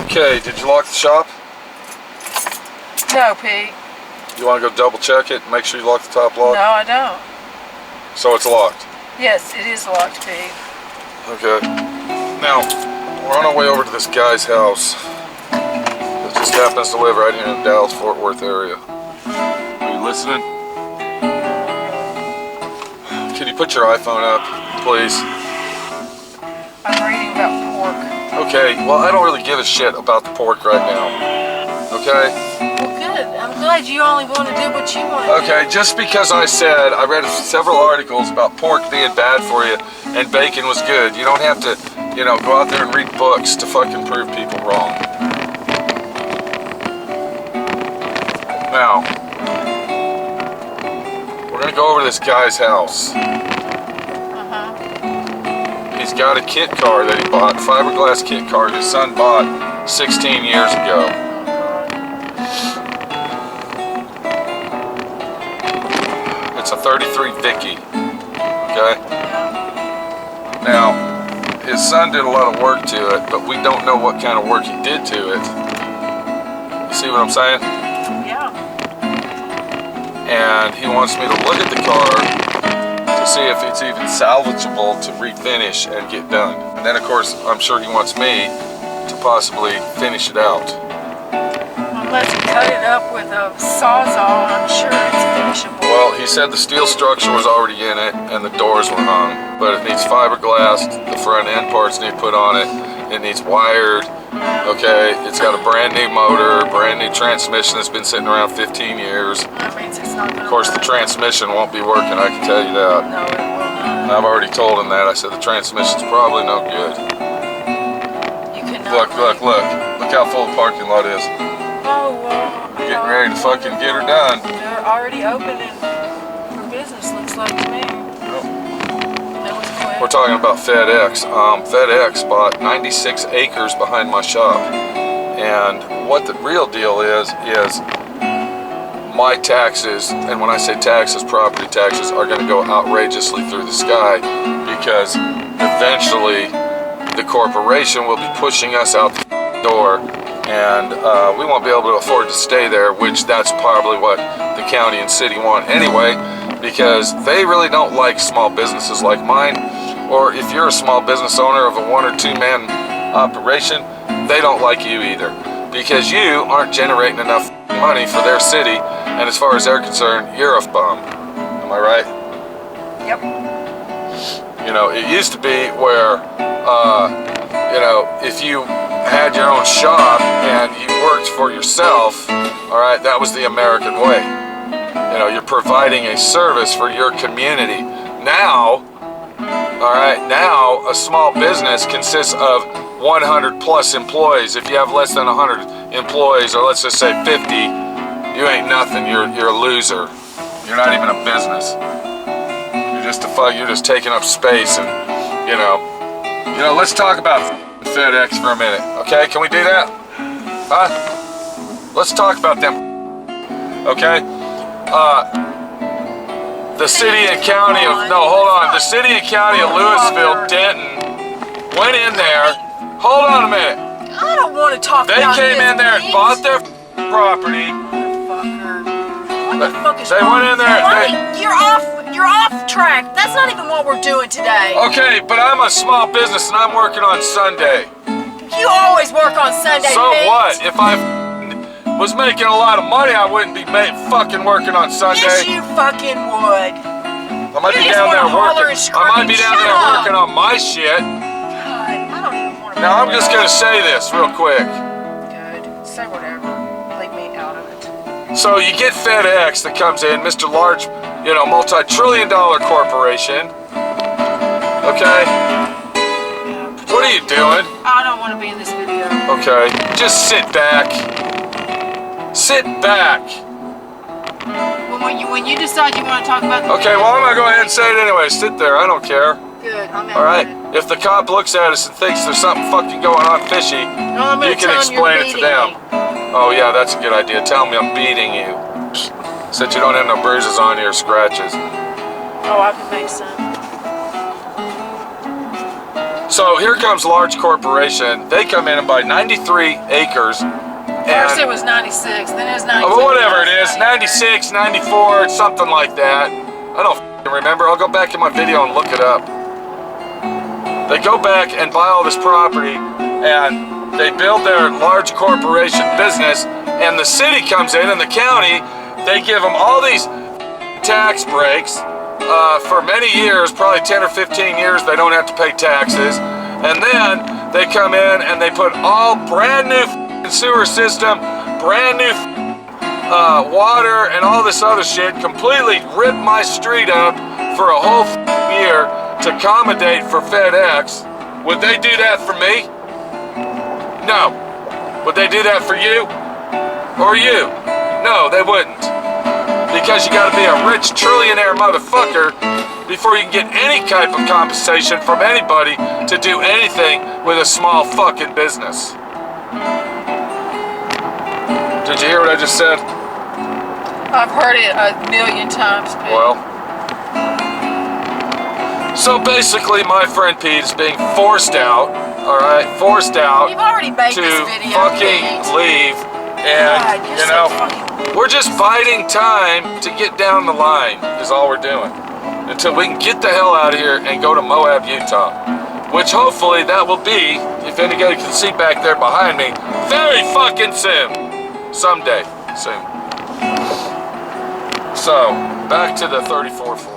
Okay, did you lock the shop? No, Pete. You want to go double check it and make sure you lock the top lock? No, I don't. So it's locked? Yes, it is locked, Pete. Okay. Now, we're on our way over to this guy's house. It just happens to live right here in the Dallas-Fort Worth area. Are you listening? Can you put your iPhone up, please? I'm reading about pork. Okay, well, I don't really give a shit about the pork right now. Okay? Well, good. I'm glad you only want to do what you want to do. Okay, just because I said, I read several articles about pork being bad for you and bacon was good. You don't have to, you know, go out there and read books to fucking prove people wrong. Now, we're gonna go over to this guy's house. He's got a kit car that he bought, fiberglass kit car his son bought 16 years ago. It's a 33 Vicky, okay? Now, his son did a lot of work to it, but we don't know what kind of work he did to it. You see what I'm saying? Yeah. And he wants me to look at the car to see if it's even salvageable to refinish and get done. And then of course, I'm sure he wants me to possibly finish it out. Unless you cut it up with a sawzall, I'm sure it's finishable. Well, he said the steel structure was already in it and the doors were hung, but it needs fiberglass, the front end parts need put on it, it needs wired, okay, it's got a brand new motor, brand new transmission that's been sitting around 15 years. That means it's not gonna Of course, the transmission won't be working, I can tell you that. No, it will not. And I've already told him that. I said the transmission's probably no good. You cannot. Look how full the parking lot is. Oh, well. We're getting ready to fucking get her done. They're already opening for business, looks like to me. That was quick. We're talking about FedEx. FedEx bought 96 acres behind my shop. And what the real deal is my taxes, and when I say taxes, property taxes, are going to go outrageously through the sky because eventually the corporation will be pushing us out the door and we won't be able to afford to stay there, which that's probably what the county and city want anyway, because they really don't like small businesses like mine, or if you're a small business owner of a 1 or 2 man operation, they don't like you either, because you aren't generating enough money for their city, and as far as they're concerned, you're a bum. Am I right? Yep. You know, it used to be where, you know, if you had your own shop and you worked for yourself, all right, that was the American way. You know, you're providing a service for your community. Now, all right, now a small business consists of 100 plus employees. If you have less than 100 employees, or let's just say 50, you ain't nothing. You're a loser. You're not even a business. You're just taking up space, and you know. Let's talk about FedEx for a minute, okay? Can we do that? Huh? Let's talk about them. Okay. The city and county of the city and county of Louisville, Denton, went in there. Hold on a minute. I don't want to talk about They came in there and bought their property. What the fuck is They wrong? went in there. You're off track. That's not even what we're doing today. Okay, but I'm a small business and I'm working on Sunday. You always work on Sunday, So Pete. what? If I was making a lot of money, I wouldn't be fucking working on Sunday. Yes, you fucking would. I might be down there working. I might be down there working on my shit. God, I don't even want to. Now I'm just gonna say this real quick. Good. Say whatever. Leave me out of it. So you get FedEx that comes in, Mr. Large, you know, multi-trillion-dollar corporation. Okay. What are you doing? I don't want to be in this video. Okay, just sit back. Sit back. When you decide you want to talk about the Okay, well I'm gonna go ahead and say it anyway. Sit there, I don't care. Good, I'm out. Alright? If the cop looks at us and thinks there's something fucking going on fishy, you can explain it to them. Oh yeah, that's a good idea. Tell me I'm beating you. Since you don't have no bruises on you or scratches. Oh, I can make some. So here comes large corporation. They come in and buy 93 acres. First it was 96, then it was 92. Oh, whatever it is, 96, 94, something like that. I don't remember. I'll go back in my video and look it up. They go back and buy all this property, and they build their large corporation business, and the city comes in, and the county, they give them all these tax breaks for many years, probably 10 or 15 years, they don't have to pay taxes. And then they come in and they put all brand new sewer system, brand new water and all this other shit, completely rip my street up for a whole year to accommodate for FedEx. Would they do that for me? No. Would they do that for you? Or you? No, they wouldn't. Because you gotta be a rich trillionaire motherfucker before you can get any type of compensation from anybody to do anything with a small fucking business. Did you hear what I just said? I've heard it a million times, Pete. Well, so basically my friend Pete is being forced out, alright, forced out You've already made to this video, fucking Pete. leave. And, God, you're you so know, fucking... we're just biding time to get down the line is all we're doing. Until we can get the hell out of here and go to Moab, Utah. Which hopefully that will be, if anybody can see back there behind me, very fucking soon. Someday, soon. So, back to the 34 Ford.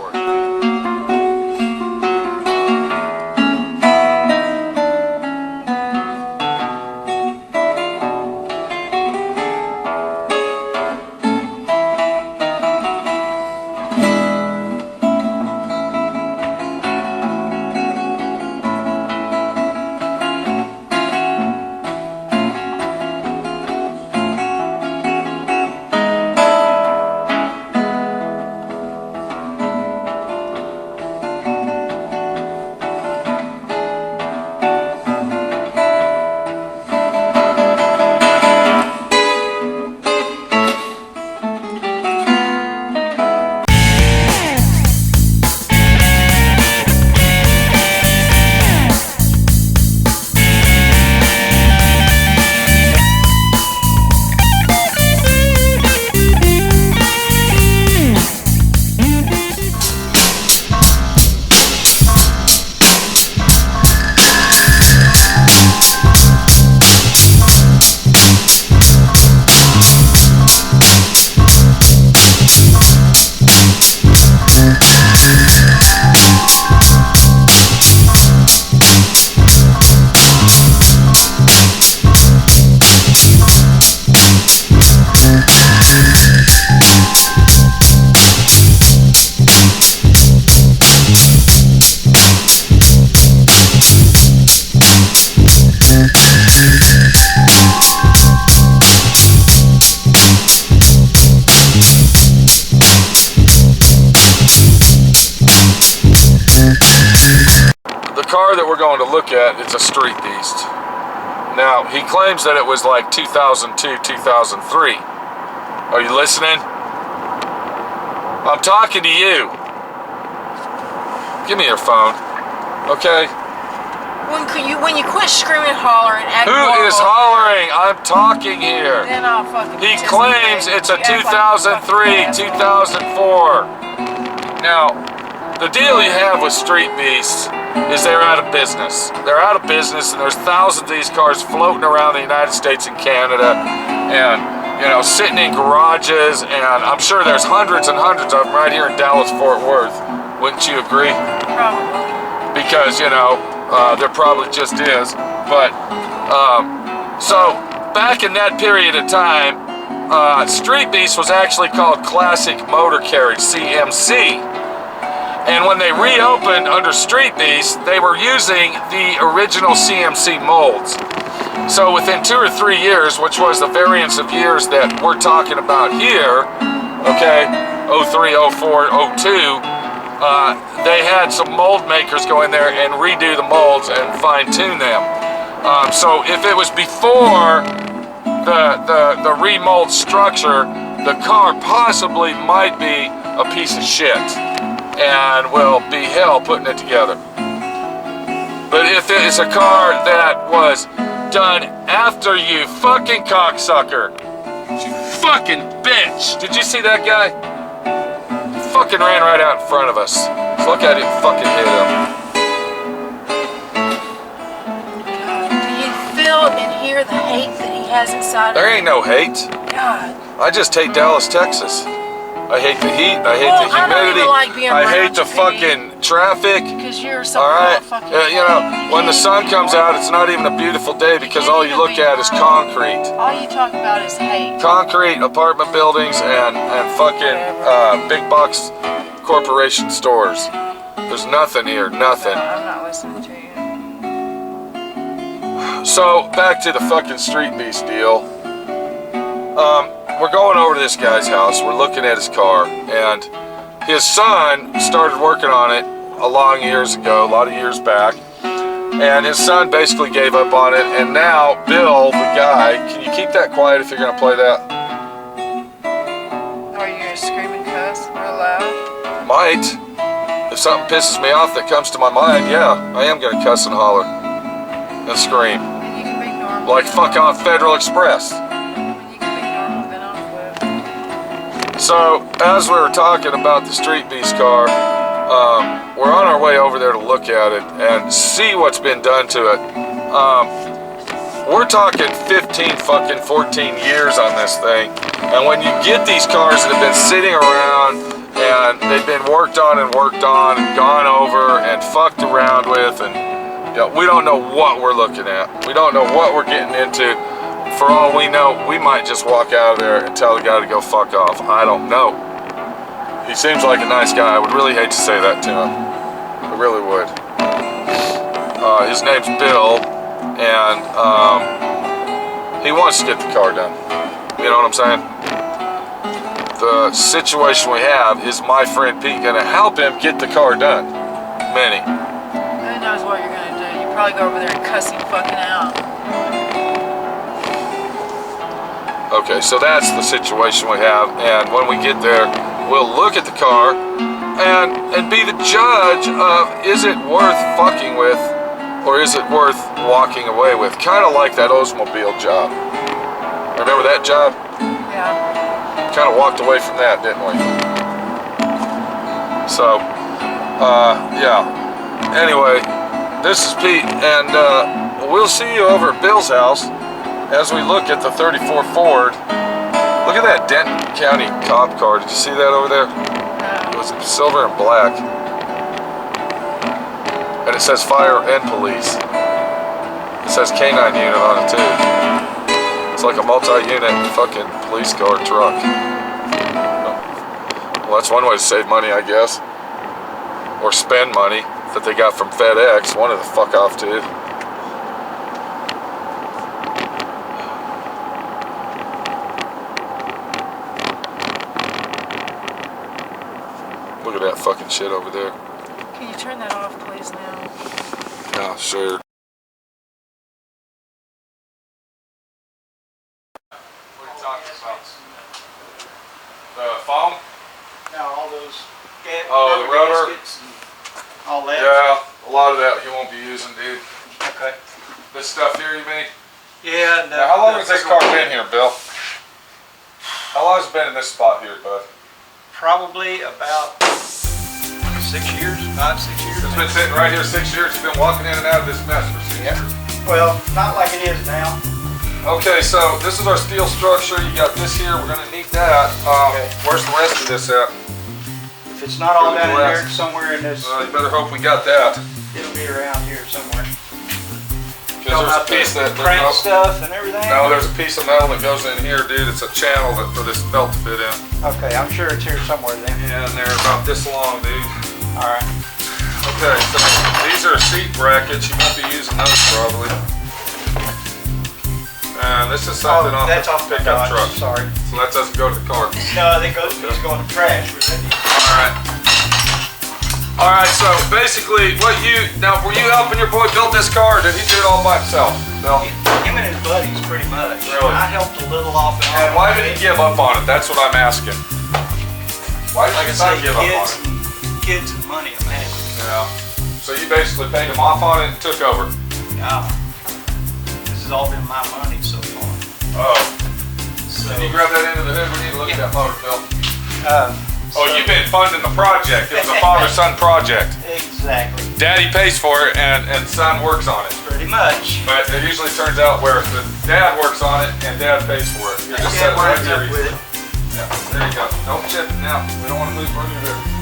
Going to look at, it's a street beast. Now, he claims that it was like 2002, 2003. Are you listening? I'm talking to you. Give me your phone, okay? When you quit screaming, hollering, acting Who is hollering? I'm talking here. Then I'll fucking He claims it's a 2003, 2004. Now, the deal you have with street beasts is they're out of business. They're out of business, and there's thousands of these cars floating around the United States and Canada, and, you know, sitting in garages, and I'm sure there's hundreds and hundreds of them right here in Dallas, Fort Worth. Wouldn't you agree? Probably. Because, you know, there probably just is. But, so, back in that period of time, Street Beast was actually called Classic Motor Carriage, CMC. And when they reopened under Street Beast, they were using the original CMC molds. So within 2 or 3 years, which was the variance of years that we're talking about here, okay, 03, 04, 02, they had some mold makers go in there and redo the molds and fine-tune them. So if it was before the remold structure, the car possibly might be a piece of shit and will be hell putting it together. But if it is a car that was done after you, fucking cocksucker, you fucking bitch. Did you see that guy? He fucking ran right out in front of us. So look at him fucking hit him. Do you feel and hear the hate that he has inside of There him? ain't no hate. God. I just hate Dallas, Texas. I hate the heat. I hate the I don't humidity. even like being I around hate the you, fucking traffic. Because you're so All right, fucking you know, when the sun comes out, it's not even a beautiful day because all you look at is concrete. All you talk about is hate. Concrete, apartment buildings, and fucking big box corporation stores. There's nothing here, nothing. No, I'm not listening to you. So back to the fucking street beast deal. We're going over to this guy's house. We're looking at his car, and his son started working on it a lot of years back. And his son basically gave up on it, and now Bill, the guy, can you keep that quiet if you're gonna play that? Are you gonna scream and cuss real loud? Might. If something pisses me off that comes to my mind, yeah, I am gonna cuss and holler and scream. You can be normal. Like fuck off Federal Express. You can be normal, then I'll quit. So, as we were talking about the street beast car, we're on our way over there to look at it and see what's been done to it. We're talking 15 fucking 14 years on this thing. And when you get these cars that have been sitting around and they've been worked on and gone over and fucked around with, and you know, we don't know what we're looking at. We don't know what we're getting into. For all we know, we might just walk out of there and tell the guy to go fuck off. I don't know. He seems like a nice guy. I would really hate to say that to him. I really would. His name's Bill, and he wants to get the car done. You know what I'm saying? The situation we have is my friend Pete gonna help him get the car done. Minnie. Who knows what you're gonna do? You probably go over there and cuss him fucking out. Okay, so that's the situation we have, and when we get there, we'll look at the car and be the judge of is it worth fucking with or is it worth walking away with? Kind of like that Oldsmobile job. Remember that job? Yeah. Kind of walked away from that, didn't we? So, yeah. Anyway, this is Pete, and we'll see you over at Bill's house as we look at the 34 Ford. Look at that Denton County cop car. Did you see that over there? It was silver and black. And it says fire and police. It says K9 unit on it too. It's like a multi-unit fucking police car truck. Well, that's one way to save money, I guess. Or spend money that they got from FedEx. One of the fuck off too. Look at that fucking shit over there. Can you turn that off, please, now? Yeah, sure. What are you talking about? The foam? No, all those Oh, the rubber? gaskets and all that. Yeah, a lot of that he won't be using, dude. Okay. This stuff here you made? Yeah. No, Now, how long has this car been here, Bill? How long has it been in this spot here, bud? Probably about 6 years, 5, 6 years. It's been sitting right here 6 years. You've been walking in and out of this mess for 6 years. Well, not like it is now. Okay, so this is our steel structure. You got this here. We're gonna need that. Okay. Where's the rest of this at? If it's not all Where's down the in here, rest? somewhere in this, You better hope we got that. it'll be around here somewhere. Because there's a piece that crank stuff and everything. no, there's a piece of metal that goes in here, dude. It's a channel that for this belt to fit in. Okay, I'm sure it's here somewhere then. And they're about this long, dude. All right. Okay, so these are seat brackets. You won't be using those probably. And this is something off that's the off the pickup Dodge, truck. sorry. So that doesn't go to the car. No, they go. It's going to trash. Alright. Alright, so basically were you helping your boy build this car or did he do it all by himself? Bill? Him and his buddies, pretty much. Really? I helped a little off and on. And why did he give up on it? That's what I'm asking. Why did Like I he say, give up on it? kids and money, man. Yeah. So you basically paid him off on it and took over. Yeah. This has all been my money so far. Oh. So, Can you grab that into the hood? We need to look at that motor, Bill. so You've been funding the project. It was a father-son project. Exactly. Daddy pays for it and son works on it. Pretty much. But it usually turns out where the dad works on it and dad pays for it. You're just Yeah, setting right winds there. up with it. Yeah, there you go. Don't chip it now. We don't want to move room here.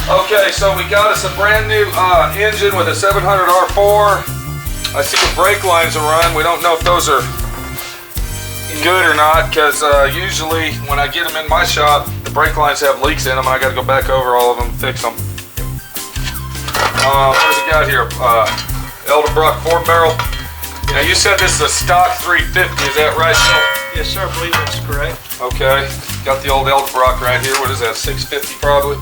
Okay, so we got us a brand new engine with a 700 R4. I see the brake lines are run. We don't know if those are good or not, because usually when I get them in my shop, the brake lines have leaks in them and I got to go back over all of them and fix them. What do we got here? Elderbrock 4-barrel. Now you said this is a stock 350, is that right, Bill? Yes, sir. I believe that's correct. Okay, got the old Elderbrock right here. What is that, 650 probably?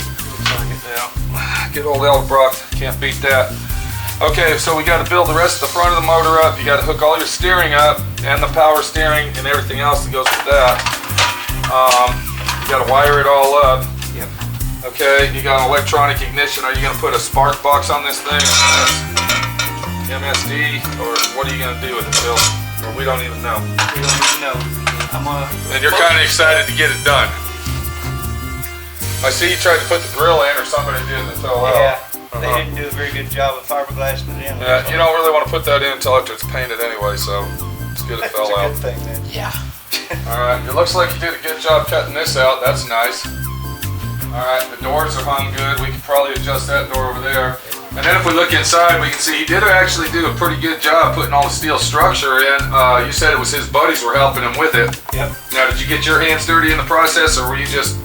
Yeah, good old Elderbrock, can't beat that. Okay, so we got to build the rest of the front of the motor up. You got to hook all your steering up and the power steering and everything else that goes with that. You got to wire it all up. Yep. Okay, you got an electronic ignition. Are you going to put a spark box on this thing? MSD, or what are you going to do with it, Bill? Or we don't even know. We don't even know. And you're kind of excited to get it done. I see you tried to put the grill in, or somebody did, and it fell out. Yeah. They didn't do a very good job of fiberglassing it in. Yeah, you don't really want to put that in until after it's painted anyway, so it's good it fell out. That's a good thing then. Yeah. Alright, it looks like you did a good job cutting this out. That's nice. Alright, the doors are hung good. We could probably adjust that door over there. And then if we look inside, we can see he did actually do a pretty good job putting all the steel structure in. You said it was his buddies were helping him with it. Yep. Now, did you get your hands dirty in the process, or were you just...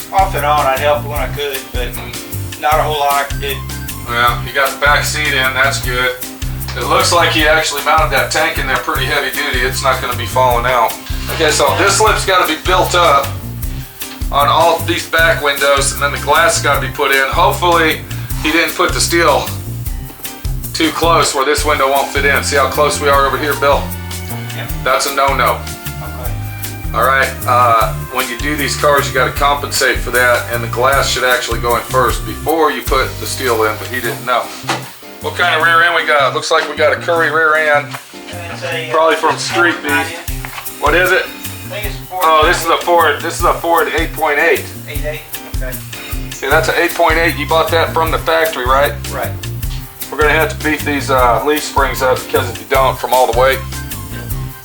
Off and on, I'd help when I could, but not a whole lot I could do. Well, you got the back seat in, that's good. It looks like he actually mounted that tank in there pretty heavy duty. It's not going to be falling out. Okay, so this lip's got to be built up on all these back windows, and then the glass has got to be put in. Hopefully, he didn't put the steel too close where this window won't fit in. See how close we are over here, Bill? Yep. That's a no-no. Okay. All right, when you do these cars, you got to compensate for that, and the glass should actually go in first before you put the steel in, but he didn't know. What kind of rear end we got? Looks like we got a Curry rear end, probably from Street Beef. What is it? I think it's a Ford. Oh, this is a Ford. This is a Ford 8.8. 8.8. Okay. Okay, that's an 8.8. You bought that from the factory, right? Right. We're gonna have to beef these leaf springs up, because if you don't, from all the weight,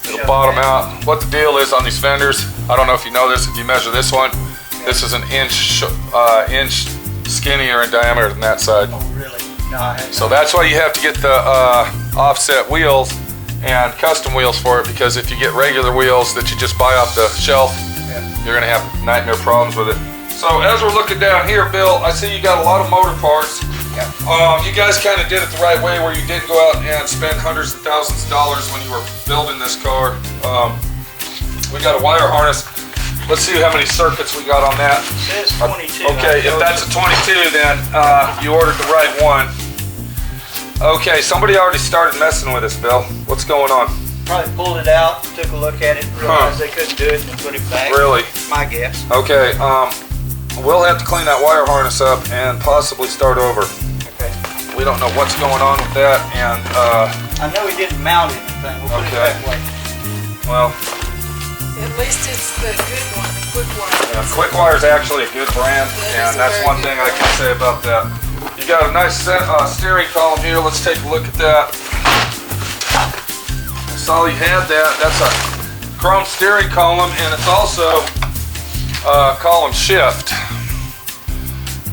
it'll bottom out. What the deal is on these fenders, I don't know if you know this, if you measure this one, this is an inch skinnier in diameter than that side. Oh, really? No, I haven't. So that's why you have to get the offset wheels and custom wheels for it, because if you get regular wheels that you just buy off the shelf, you're gonna have nightmare problems with it. So as we're looking down here, Bill, I see you got a lot of motor parts. Yeah. You guys kind of did it the right way, where you didn't go out and spend hundreds of thousands of dollars when you were building this car. We got a wire harness. Let's see how many circuits we got on that. It says 22. Okay, if that's a 22, then you ordered the right one. Okay, somebody already started messing with us, Bill. What's going on? Probably pulled it out, took a look at it, realized they couldn't do it, and put it back. Really? My guess. Okay, we'll have to clean that wire harness up and possibly start over. Okay. We don't know what's going on with that, and I know he didn't mount anything. We'll put it Okay. that way. well, At least it's the good one, the quick one. Quickwire is actually a good brand, That and is a that's very one good thing I can say about that. You got a nice steering column here. Let's take a look at that. I saw you had that. That's a chrome steering column, and it's also column shift.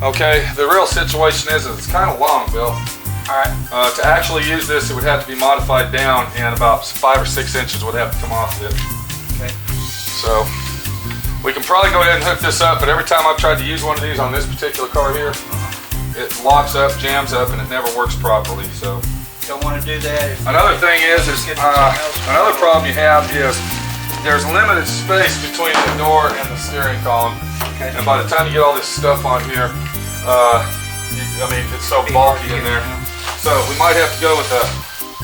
Okay, the real situation is it's kind of long, Bill. Alright. To actually use this, it would have to be modified down, and about 5 or 6 inches would have to come off it. Okay. So we can probably go ahead and hook this up, but every time I've tried to use one of these on this particular car here, it locks up, jams up, and it never works properly. So Don't want to do that. another thing is another problem you have is there's limited space between the door and the steering column. Okay. And by the time you get all this stuff on here, I mean, it's so bulky in there. So we might have to go with a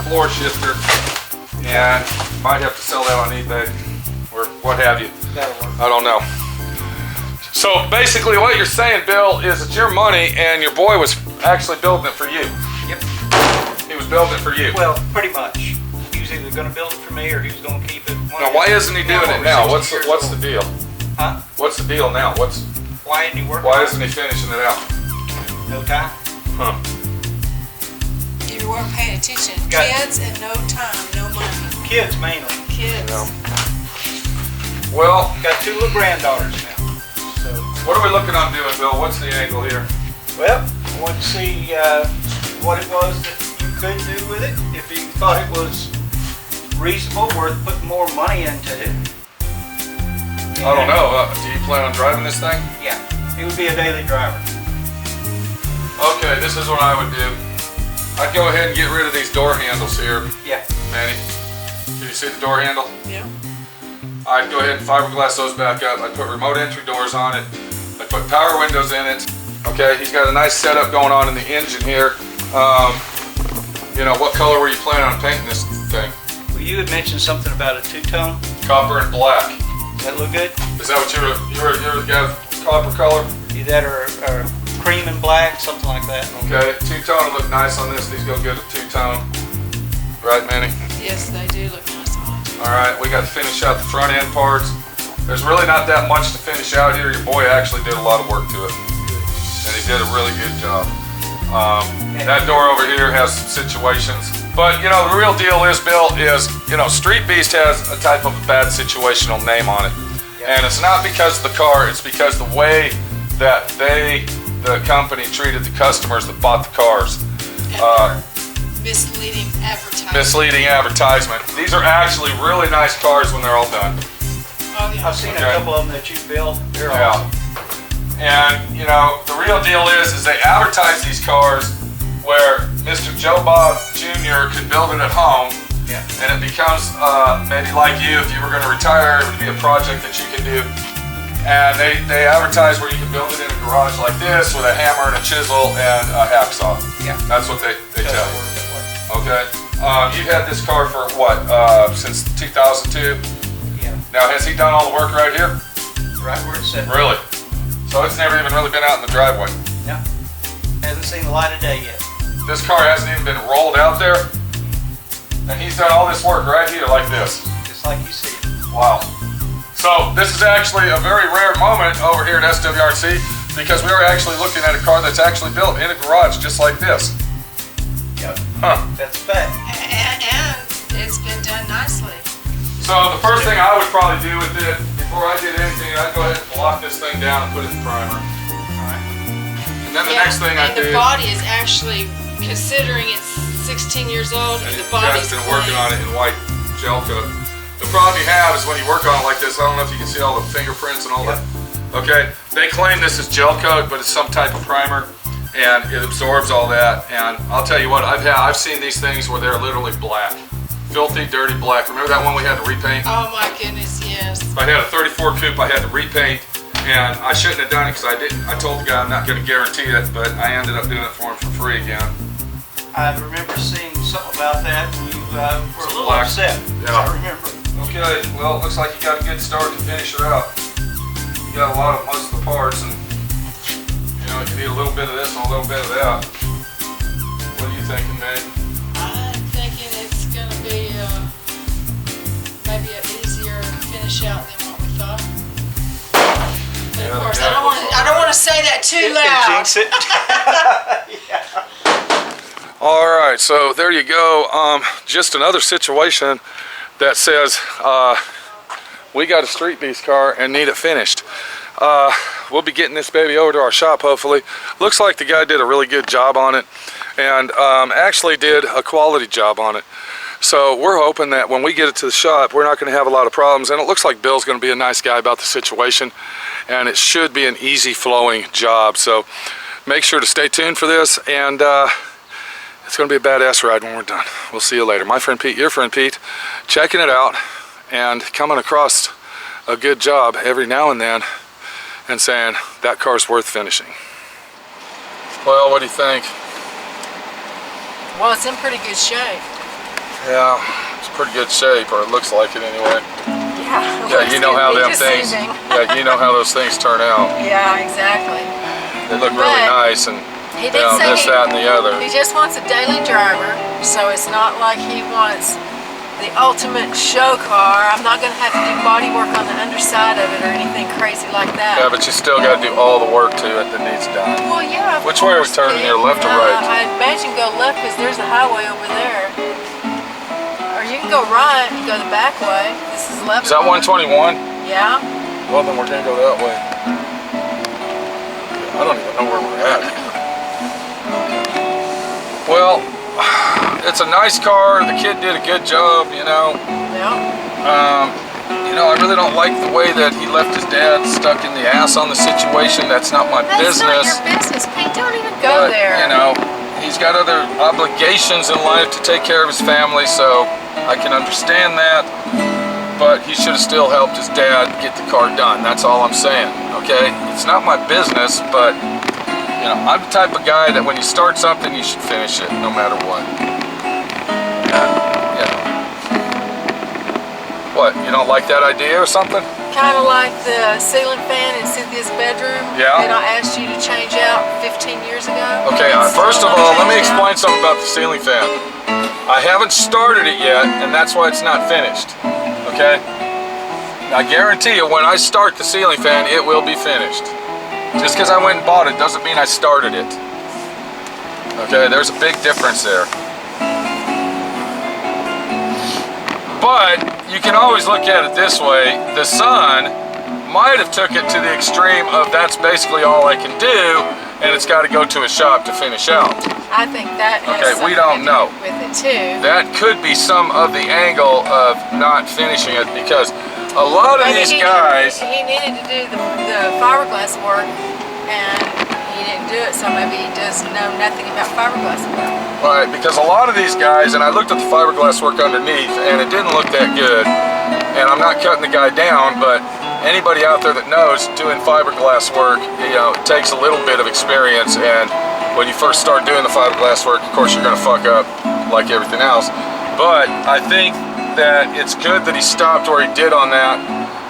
floor shifter, and might have to sell that on eBay or what have you. That'll work. I don't know. So basically what you're saying, Bill, is it's your money, and your boy was actually building it for you. Yep. He was building it for you. Well, pretty much. He was either going to build it for me or he was going to keep it. Now, why isn't he doing it now? What's the deal? Huh? What's the deal now? Why isn't he working? Why isn't he finishing it out? No time. Huh? You weren't paying attention. Got- Kids and no time, no money. Kids mainly. Kids. Yeah. Well, Got 2 little granddaughters now. So, what are we looking on doing, Bill? What's the angle here? well, I wanted to see what it was that you could do with it. If you thought it was reasonable, worth putting more money into it. I don't know. Do you plan on driving this thing? Yeah, it would be a daily driver. Okay, this is what I would do. I'd go ahead and get rid of these door handles here, Yeah. Manny. Can you see the door handle? Yeah. I'd go ahead and fiberglass those back up. I'd put remote entry doors on it. I'd put power windows in it. Okay, he's got a nice setup going on in the engine here. You know, what color were you planning on painting this thing? Well, you had mentioned something about a 2-tone. Copper and black. Does that look good? Is that what you're the guy with copper color? Either that or cream and black, something like that. Okay, two-tone would look nice on this. These go good with two-tone. Right, Manny? Yes, they do look nice on. All right, we got to finish out the front end parts. There's really not that much to finish out here. Your boy actually did a lot of work to it, and he did a really good job. That door over here has some situations, but you know the real deal is, Bill, is Street Beast has a type of a bad situational name on it, and it's not because of the car. It's because the way that the company treated the customers that bought the cars. Misleading advertising. Misleading advertisement. These are actually really nice cars when they're all done. Oh, yeah. I've seen Okay. a couple of them that you built. They're Yeah. awesome. And the real deal is they advertise these cars where Mr. Joe Bob Jr. could build it at home, Yeah. and it becomes maybe like you, if you were going to retire, it would be a project that you can do. And they advertise where you can build it in a garage like this with a hammer and a chisel and a hacksaw. Yeah. That's what they tell Doesn't you. work that way. Okay. You've had this car for what? Since 2002. Yeah. Now, has he done all the work right here? Right where it's set. Really? So it's never even really been out in the driveway. Yeah. Hasn't seen the light of day yet. This car hasn't even been rolled out there. And he's done all this work right here like this. Just like you see it. Wow. So this is actually a very rare moment over here at SWRNC because we are actually looking at a car that's actually built in a garage just like this. Yep. Huh. That's fact. And it's been done nicely. So the first thing I would probably do with it, before I did anything, I'd go ahead and block this thing down and put it in primer. Alright. And then the next thing I and do, the body is actually, considering it's 16 years old, and the you body's guys been working clean. on it in white gel coat. The problem you have is when you work on it like this, I don't know if you can see all the fingerprints and all that. Okay, they claim this is gel coat, but it's some type of primer, and it absorbs all that. And I'll tell you what, I've seen these things where they're literally black, filthy, dirty black. Remember that one we had to repaint? Oh my goodness, yes. I had a 34 coupe I had to repaint, and I shouldn't have done it because I didn't. I told the guy I'm not going to guarantee it, but I ended up doing it for him for free again. I remember seeing something about that. We were a little black. upset. Yeah. I remember. Okay, well, it looks like you got a good start to finish it out. You got a lot of most of the parts, and you need a little bit of this and a little bit of that. What are you thinking, Meg? I'm thinking it's going to be maybe an easier finish out than what we thought. But Yeah, of course, yeah, I don't want to say that too It loud. jinx it. All right, so there you go. Just another situation that says we got a Street Beast car and need it finished. We'll be getting this baby over to our shop hopefully. Looks like the guy did a really good job on it and actually did a quality job on it. So we're hoping that when we get it to the shop, we're not going to have a lot of problems. And it looks like Bill's going to be a nice guy about the situation, and it should be an easy flowing job. So make sure to stay tuned for this, and it's going to be a badass ride when we're done. We'll see you later. My friend Pete, your friend Pete, checking it out and coming across a good job every now and then and saying that car's worth finishing. Well, what do you think? Well, it's in pretty good shape. Yeah, it's pretty good shape, or it looks like it anyway. Yeah. Yeah, you know how them things. Yeah, you know how those things turn out. Yeah, exactly. They look really nice, and He you did know, say this, that, and the other. he just wants a daily driver, so it's not like he wants the ultimate show car. I'm not going to have to do body work on the underside of it or anything crazy like that. Yeah, but you still got to do all the work to it that needs done. Well, yeah, of Which way are we course, turning Pete. here, left or right? I imagine go left because there's a highway over there. Or you can go right and go the back way. This is left. Is that 121? Yeah. Well, then we're going to go that way. I don't even know where we're at. Well, it's a nice car. The kid did a good job, you know. Yeah. You know, I really don't like the way that he left his dad stuck in the ass on the situation. That's not my That's business. not your business, Pete. Don't even go But, there. you know, he's got other obligations in life to take care of his family, so I can understand that. But he should have still helped his dad get the car done. That's all I'm saying, okay? It's not my business, but, you know, I'm the type of guy that when you start something, you should finish it, no matter what. And, you know. What, you don't like that idea or something? Kind of like the ceiling fan in Cynthia's bedroom Yeah. that I asked you to change out 15 years ago. Okay, It's first still of not all, let me changed out. explain something about the ceiling fan. I haven't started it yet, and that's why it's not finished. Okay? I guarantee you, when I start the ceiling fan, it will be finished. Just because I went and bought it doesn't mean I started it. Okay, there's a big difference there. But you can always look at it this way. The son might have took it to the extreme of that's basically all I can do, and it's got to go to a shop to finish out. I think that has Okay, we don't something to know. do with it too. That could be some of the angle of not finishing it, because a lot of Maybe these guys, he needed to do the fiberglass work, and he didn't do it, so maybe he does know nothing about fiberglass work. right, because a lot of these guys, and I looked at the fiberglass work underneath, and it didn't look that good, and I'm not cutting the guy down, but anybody out there that knows doing fiberglass work, you know, it takes a little bit of experience, and when you first start doing the fiberglass work, of course you're going to fuck up like everything else. But I think that it's good that he stopped where he did on that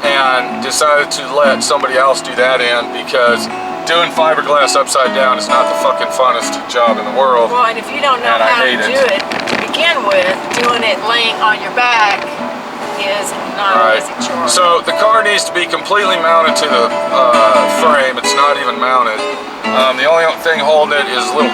and decided to let somebody else do that in, because doing fiberglass upside down is not the fucking funnest job in the world. Well, and if you don't know And I how to hate do it. it to begin with, doing it laying on your back is not Right. an easy chore. So the car needs to be completely mounted to the frame. It's not even mounted. The only thing holding it is little,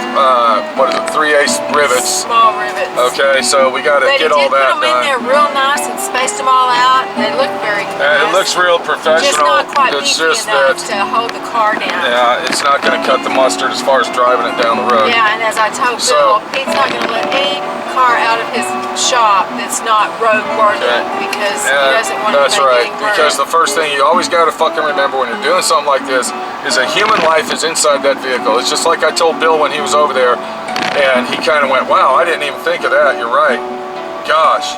what is it, 3/8 rivets. Small rivets. Okay, so we got to But he get all did put that them in done. there real nice and spaced them all out. They look very nice. And it looks real just professional. not quite It's beefy just enough that, to hold the car down. yeah, it's not going to cut the mustard as far as driving it down the road. Yeah, and as I told So- Bill, Pete's not going to let any car out of his shop that's not road worthy, Okay. because he Yeah, doesn't want that's anybody right. getting burned. Because the first thing you always got to fucking remember when you're doing something like this is a human life is inside that vehicle. It's just like I told Bill when he was over there, and he kind of went, "Wow, I didn't even think of that. You're right. Gosh."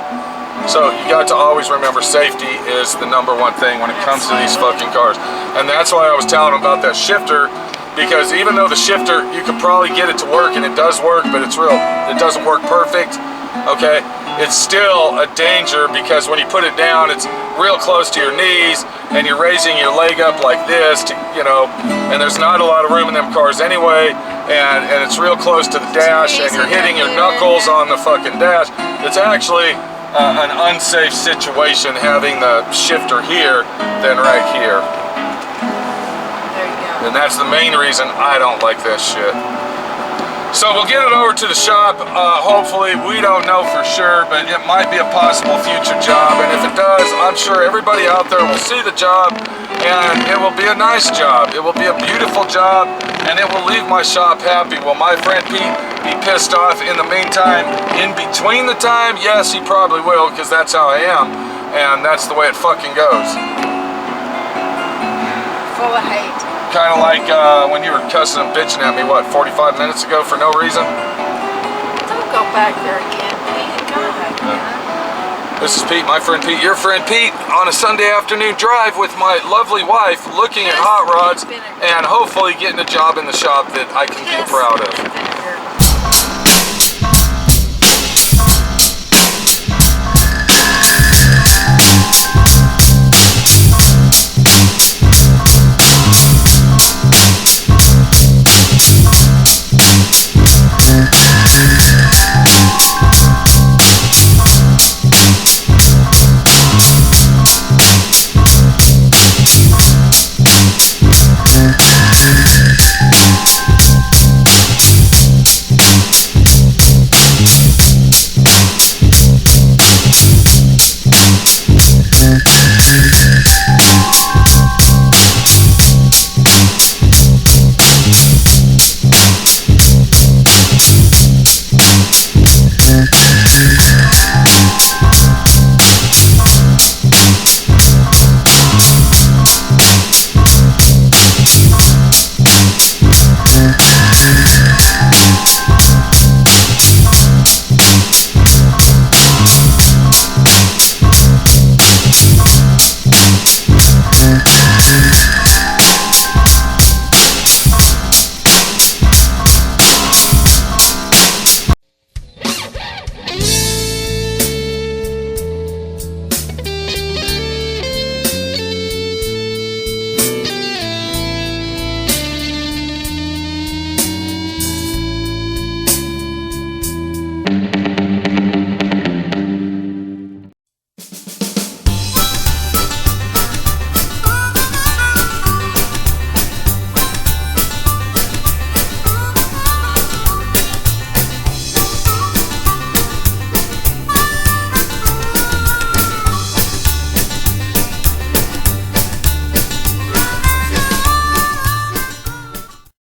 So you got to always remember safety is the #1 thing when it comes to these fucking cars. And that's why I was telling him about that shifter, because even though the shifter, you could probably get it to work, and it does work, but it doesn't work perfect, okay? It's still a danger, because when you put it down, it's real close to your knees, and you're raising your leg up like this, to, you know, and there's not a lot of room in them cars anyway, and it's real close to the dash, and you're hitting your knuckles on the fucking dash. It's actually an unsafe situation having the shifter here than right here. There you go. And that's the main reason I don't like that shit. So we'll get it over to the shop. Hopefully, we don't know for sure, but it might be a possible future job. And if it does, I'm sure everybody out there will see the job, and it will be a nice job. It will be a beautiful job, and it will leave my shop happy. Will my friend Pete be pissed off in the meantime? In between the time, yes, he probably will, because that's how I am, and that's the way it fucking goes. Full of hate. Kind of like when you were cussing and bitching at me, what, 45 minutes ago for no reason? Don't go back there again, Pete. God, man. This is Pete, my friend Pete, your friend Pete, on a Sunday afternoon drive with my lovely wife, looking at hot rods and hopefully getting a job in the shop that I can be proud of. Vinegar.